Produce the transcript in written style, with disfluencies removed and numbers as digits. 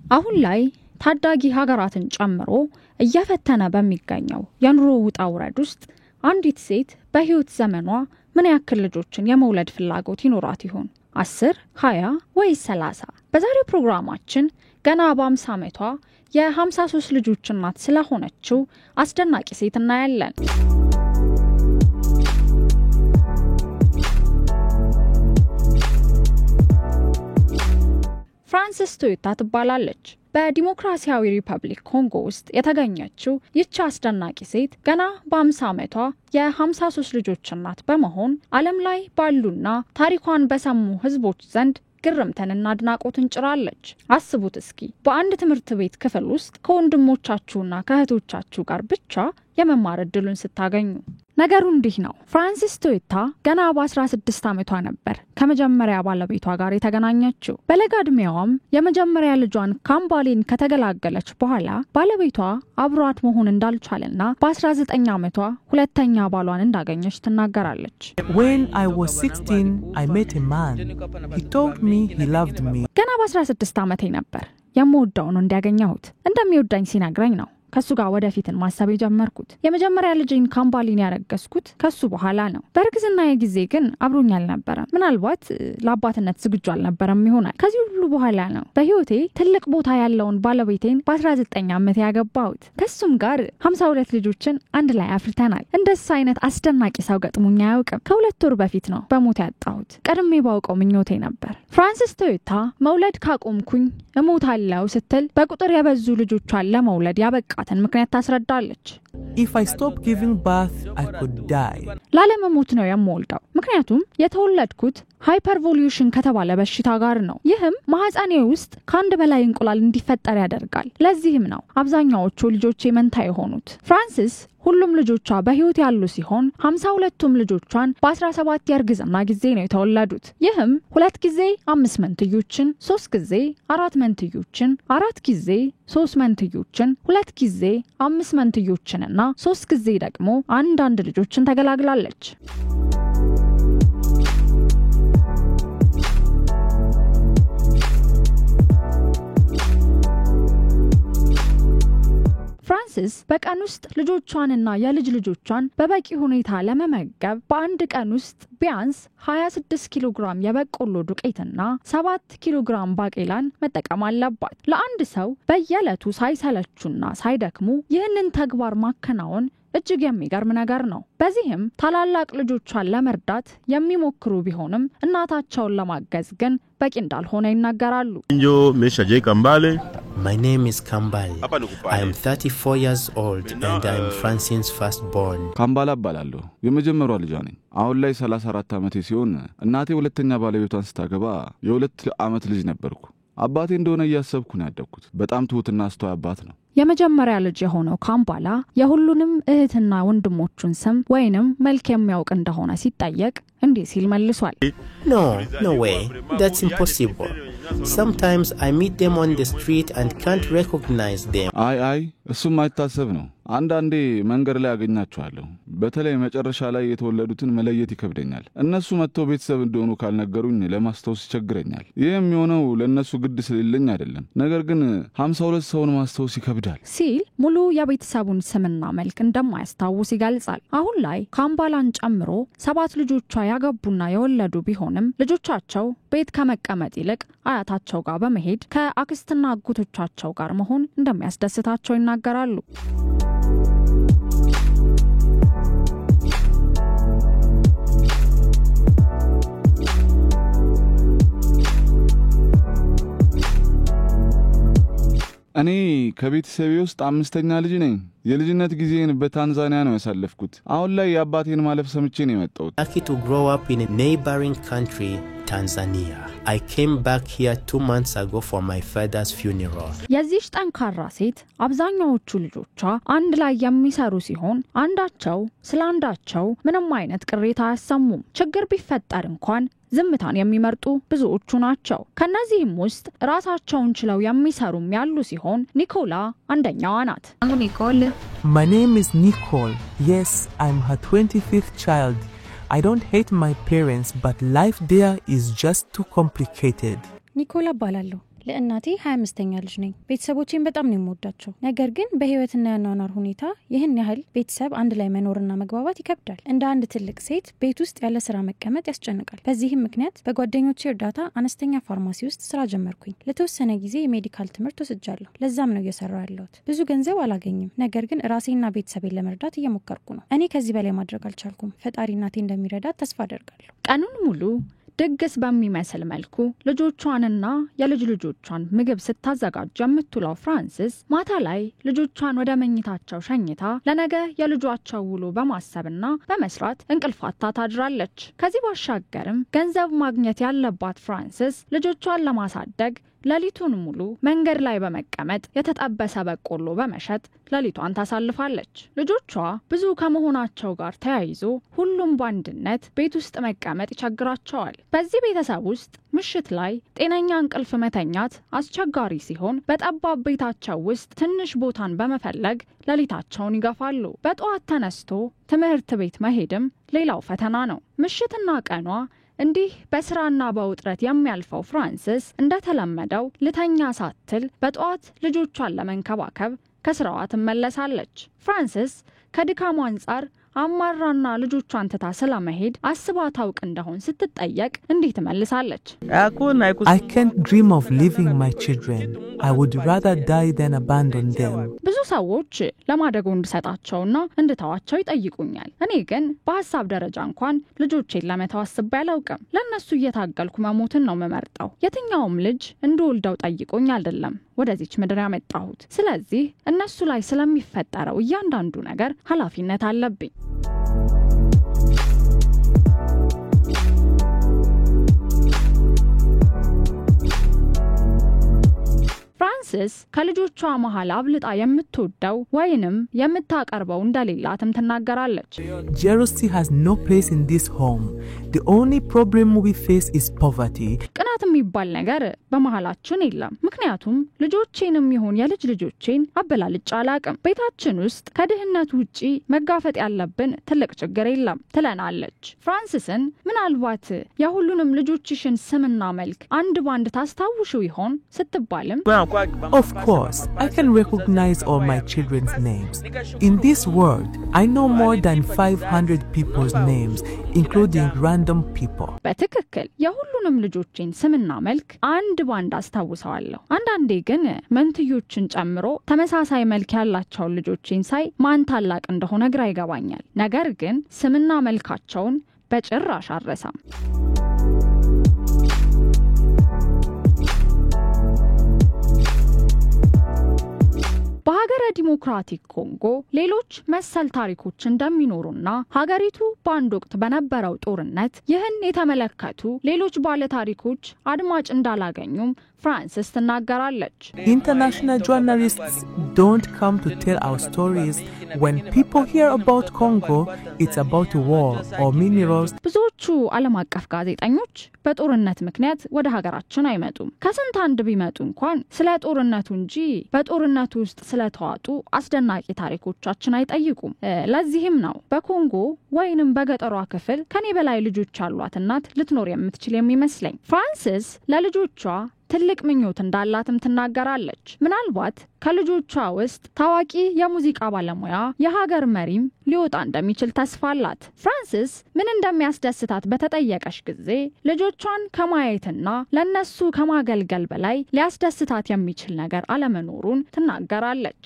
አሁን ላይ ታዳጊ ሀገራትን ጨምሮ እያፈተነ በሚገኘው የኑሮ ውጣ ውረድ ውስጥ አንዲት ሴት በህይወት ዘመኗ ምን ያክል ልጆችን የመውለድ ፍላጎት ይኖራት ይሆን? 10፣ 20 ወይስ 30? በዛሬው ፕሮግራማችን ገና በ50 ዓመቷ የ53 ልጆች እናት ስለሆነችው አስደናቂ ሴት እናያለን። ፍራንሲስ ቶዮታ ትባላለች። በዲሞክራሲያዊ ሪፐብሊክ ኮንጎ ውስጥ የተገኘችው ይህች አስደናቂ ሴት ገና በ50 ዓመቷ የ53 ልጆች እናት በመሆን ዓለም ላይ ባሉና ታሪኳን በሰሙ ህዝቦች ዘንድ ግርምትንና አድናቆትን ጭራለች። አስቡት እስኪ በአንድ ትምህርት ቤት ክፍል ውስጥ ከወንድሞቻችሁና ከእህቶቻችሁ ጋር ብቻ የመማር እድሉን ስታገኙ። ነገሩ እንዲህ ነው። ፍራንሲስ ቶዮታ ገና በ16 ዓመቷ ነበር ከመጀመሪያ ባለቤቷ ጋር የተገናኘችው። በለጋ ዕድሜዋም የመጀመሪያ ልጇን ካምባሊን ከተገላገለች በኋላ ባለቤቷ አብሯት መሆን እንዳልቻለና በ19 ዓመቷ ሁለተኛ ባሏን እንዳገኘች ትናገራለች። When I was 16, I met a man. He told me he loved me. ገና በ16 ዓመቴ ነበር የምወደው ነው እንዲያገኘሁት እንደሚወዳኝ ሲነግረኝ ነው ከሱ ጋር ወደፊትን ማሰብ የጀመርኩት። የመጀመሪያ ልጄን ካምባሊን ያረገዝኩት ከሱ በኋላ ነው። በርግዝናዬ ጊዜ ግን አብሮኝ አልነበረም። ምናልባት ለአባትነት ዝግጁ አልነበረም ይሆናል። ከዚህ ሁሉ በኋላ ነው በህይወቴ ትልቅ ቦታ ያለውን ባለቤቴን በ19 ዓመት ያገባሁት። ከሱም ጋር 52 ልጆችን አንድ ላይ አፍርተናል። እንደሱ አይነት አስደናቂ ሰው ገጥሞኝ አያውቅም። ከ2 ወር በፊት ነው በሞት ያጣሁት። ቀድሜ ባውቀው ምኞቴ ነበር። ፍራንሲስ ቶዮታ መውለድ ካቆምኩኝ እሞታለሁ ስትል በቁጥር የበዙ ልጆቿን ለመውለድ ያበቃትን ምክንያት ታስረዳለች። If I stop giving birth, I could die. ላለመሞት ነው የምወልደው። ምክንያቱም የተወለድኩት ሃይፐርቮሉሽን ከተባለ በሽታ ጋር ነው። ይህም ማህፀኔ ውስጥ ከአንድ በላይ እንቁላል እንዲፈጠር ያደርጋል። ለዚህም ነው አብዛኛዎቹ ልጆቼ መንታ የሆኑት። ፍራንሲስ ሁሉም ልጆቿ በህይወት ያሉ ሲሆን 52ቱም ልጆቿን በ17 የእርግዝና ጊዜ ነው የተወለዱት። ይህም 2 ጊዜ 5 መንትዮችን፣ 3 ጊዜ 4 መንትዮችን፣ 4 ጊዜ 3 መንትዮችን፣ 2 ጊዜ 5 መንትዮችንና 3 ጊዜ ደግሞ አንዳንድ ልጆችን ተገላግላለች። ፍራንሲስ በቀን ውስጥ ልጆቿንና የልጅ ልጆቿን በበቂ ሁኔታ ለመመገብ በአንድ ቀን ውስጥ ቢያንስ 26 ኪሎ ግራም የበቆሎ ዱቄትና 7 ኪሎ ግራም ባቄላን መጠቀም አለባት። ለአንድ ሰው በየዕለቱ ሳይሰለቹና ሳይደክሙ ይህንን ተግባር ማከናወን እጅግ የሚገርም ነገር ነው። በዚህም ታላላቅ ልጆቿን ለመርዳት የሚሞክሩ ቢሆንም እናታቸውን ለማገዝ ግን በቂ እንዳልሆነ ይናገራሉ። My name is Kambali. I am 34 years old and I am Francine's firstborn. ካምባላ እባላለሁ። የመጀመሪያው ልጅ ነኝ። አሁን ላይ 34 ዓመቴ ሲሆን እናቴ ሁለተኛ ባለቤቷን ስታገባ የ2 ዓመት ልጅ ነበርኩ። አባቴ እንደሆነ ያሰብኩ ነው ያደግኩት። በጣም ትሁትና አስተዋይ አባት ነው። የመጀመሪያ ልጅ የሆነው ካምባላ የሁሉንም እህትና ወንድሞቹን ስም ወይንም መልክ የሚያውቅ እንደሆነ ሲጠየቅ እንዲህ ሲል መልሷል። No way. That's impossible. Sometimes I meet them on the street and can't recognize them. አይ እሱም አይታሰብ ነው። አንዳንዴ መንገድ ላይ አገኛቸዋለሁ። በተለይ መጨረሻ ላይ የተወለዱትን መለየት ይከብደኛል። እነሱ መጥተው ቤተሰብ እንደሆኑ ካልነገሩኝ ለማስተዋወስ ይቸግረኛል። ይህም የሚሆነው ለነሱ ግድ ስለሌለኝ አይደለም፣ ነገር ግን 52 ሰውን ማስተዋወስ ይከብዳል ሲል ሙሉ የቤተሰቡን ስምና መልክ እንደማያስታውስ ይገልጻል። አሁን ላይ ካምባላን ጨምሮ 7 ልጆቿ ያገቡና የወለዱ ቢሆንም ልጆቻቸው ቤት ከመቀመጥ ይልቅ አያታቸው ጋር በመሄድ ከአክስትና አጎቶቻቸው ጋር መሆን እንደሚያስደስታቸው ይናገራሉ። እኔ ከቤተሰቤ ውስጥ 5ኛ ልጅ ነኝ። የልጅነት ጊዜን በታንዛኒያ ነው ያሳለፍኩት። አሁን ላይ የአባቴን ማለፍ ሰምቼ ነው የመጣሁት። Lucky to grow up in a neighboring country, Tanzania. I came back here 2 months ago for my father's funeral. የዚህ ጠንካራ ሴት አብዛኛዎቹ ልጆቿ አንድ ላይ የሚሰሩ ሲሆን አንዳቸው ስላንዳቸው ምንም አይነት ቅሬታ አያሰሙም። ችግር ቢፈጠር እንኳን ዝምታን የሚመርጡ ብዙዎቹ ናቸው። ከነዚህም ውስጥ ራሳቸውን ችለው የሚሰሩም ያሉ ሲሆን ኒኮላ አንደኛዋ ናት። My name is Nicole. Yes, I'm her 25th child. I don't hate my parents, but life there is just too complicated. ኒኮላ እባላለሁ። ለእናቴ 25ኛ ልጅ ነኝ። ቤተሰቦቼን በጣም ነው የምወዳቸው። ነገር ግን በህይወትና ያኗኗር ሁኔታ ይህን ያህል ቤተሰብ አንድ ላይ መኖርና መግባባት ይከብዳል። እንደ አንድ ትልቅ ሴት ቤት ውስጥ ያለ ስራ መቀመጥ ያስጨንቃል። በዚህም ምክንያት በጓደኞቼ እርዳታ አነስተኛ ፋርማሲ ውስጥ ስራ ጀመርኩኝ። ለተወሰነ ጊዜ የሜዲካል ትምህርት ወስጃለሁ። ለዛም ነው እየሰራሁ ያለሁት። ብዙ ገንዘብ አላገኝም፣ ነገር ግን ራሴና ቤተሰቤን ለመርዳት እየሞከርኩ ነው። እኔ ከዚህ በላይ ማድረግ አልቻልኩም። ፈጣሪ እናቴ እንደሚረዳት ተስፋ አደርጋለሁ። ቀኑን ሙሉ ድግስ በሚመስል መልኩ ልጆቿንና የልጅ ልጆቿን ምግብ ስታዘጋጅ የምትውለው ፍራንሲስ ማታ ላይ ልጆቿን ወደ መኝታቸው ሸኝታ ለነገ የልጆቿ ውሎ በማሰብና በመስራት እንቅልፋታ ታድራለች። ከዚህ ባሻገርም ገንዘብ ማግኘት ያለባት ፍራንሲስ ልጆቿን ለማሳደግ ሌሊቱን ሙሉ መንገድ ላይ በመቀመጥ የተጠበሰ በቆሎ በመሸጥ ሌሊቷን ታሳልፋለች። ልጆቿ ብዙ ከመሆናቸው ጋር ተያይዞ ሁሉም በአንድነት ቤት ውስጥ መቀመጥ ይቸግራቸዋል። በዚህ ቤተሰብ ውስጥ ምሽት ላይ ጤነኛ እንቅልፍ መተኛት አስቸጋሪ ሲሆን በጠባብ ቤታቸው ውስጥ ትንሽ ቦታን በመፈለግ ሌሊታቸውን ይገፋሉ። በጠዋት ተነስቶ ትምህርት ቤት መሄድም ሌላው ፈተና ነው። ምሽትና ቀኗ እንዲህ በስራና በውጥረት የሚያልፈው ፍራንሲስ እንደተለመደው ልተኛ ሳትል በጠዋት ልጆቿን ለመንከባከብ ከስራዋ ትመለሳለች። ፍራንሲስ ከድካሙ አንጻር አማራና ልጆቿን ትታ ስለመሄድ አስባ ታውቅ እንደሆን ስትጠየቅ እንዲህ ትመልሳለች። I can't dream of leaving my children. I would rather die than abandon them. ብዙ ሰዎች ለማደጎ እንድሰጣቸውና እንድተዋቸው ይጠይቁኛል። እኔ ግን በሐሳብ ደረጃ እንኳን ልጆቼን ለመተው አስቤ አላውቅም። ለነሱ እየታገልኩ መሞትን ነው የምመርጠው። የትኛውም ልጅ እንደወልደው ጠይቆኝ አይደለም ወደዚች ምድር ያመጣሁት። ስለዚህ እነሱ ላይ ስለሚፈጠረው እያንዳንዱ ነገር ኃላፊነት አለብኝ። ፍራንሲስ ከልጆቿ መሃል አብልጣ የምትወደው ወይንም የምታቀርበው እንደሌላትም ትናገራለች። Jealousy has no place in this home. The only problem we face is poverty. ቅናት የሚባል ነገር በመሃላችን የለም። ምክንያቱም ልጆቼንም ይሁን የልጅ ልጆቼን አበላልጫ አላቅም። ቤታችን ውስጥ ከድህነት ውጪ መጋፈጥ ያለብን ትልቅ ችግር የለም ትለናለች። ፍራንሲስን ምናልባት የሁሉንም ልጆችሽን ስምና መልክ አንድ ባንድ ታስታውሽው ይሆን ስትባልም Of course, I can recognize all my children's names. In this world, I know more than 500 people's names, including random people. በትክክል የሁሉንም ልጆችን ስምና መልክ አንድ ባንድ አስታውሰዋለሁ። አንዳንዴ ግን መንትዮችን ጨምሮ ተመሳሳይ መልክ ያላቸው ልጆችን ሳይ ማን ታላቅ እንደሆነ ግራ ይገባኛል። ነገር ግን ስምና መልካቸውን በጭራሽ አልረሳም። በሀገረ ዲሞክራቲክ ኮንጎ ሌሎች መሰል ታሪኮች እንደሚኖሩና ሀገሪቱ በአንድ ወቅት በነበረው ጦርነት ይህን የተመለከቱ ሌሎች ባለ ታሪኮች አድማጭ እንዳላገኙም ፍራንሲስ ትናገራለች። International journalists don't come to tell our stories. When people hear about Congo, it's about war or minerals. ብዙዎቹ ዓለም አቀፍ ጋዜጠኞች በጦርነት ምክንያት ወደ ሀገራችን አይመጡም። ከስንት አንድ ቢመጡ እንኳን ስለ ጦርነቱ እንጂ በጦርነቱ ውስጥ ስለተዋጡ አስደናቂ ታሪኮቻችን አይጠይቁም። ለዚህም ነው በኮንጎ ወይንም በገጠሯ ክፍል ከኔ በላይ ልጆች ያሏት እናት ልትኖር የምትችል የሚመስለኝ። ፍራንሲስ ለልጆቿ ትልቅ ምኞት እንዳላትም ትናገራለች። ምናልባት ከልጆቿ ውስጥ ታዋቂ የሙዚቃ ባለሙያ የሀገር መሪም ሊወጣ እንደሚችል ተስፋ አላት። ፍራንሲስ ምን እንደሚያስደስታት በተጠየቀች ጊዜ ልጆቿን ከማየትና ለነሱ ከማገልገል በላይ ሊያስደስታት የሚችል ነገር አለመኖሩን ትናገራለች።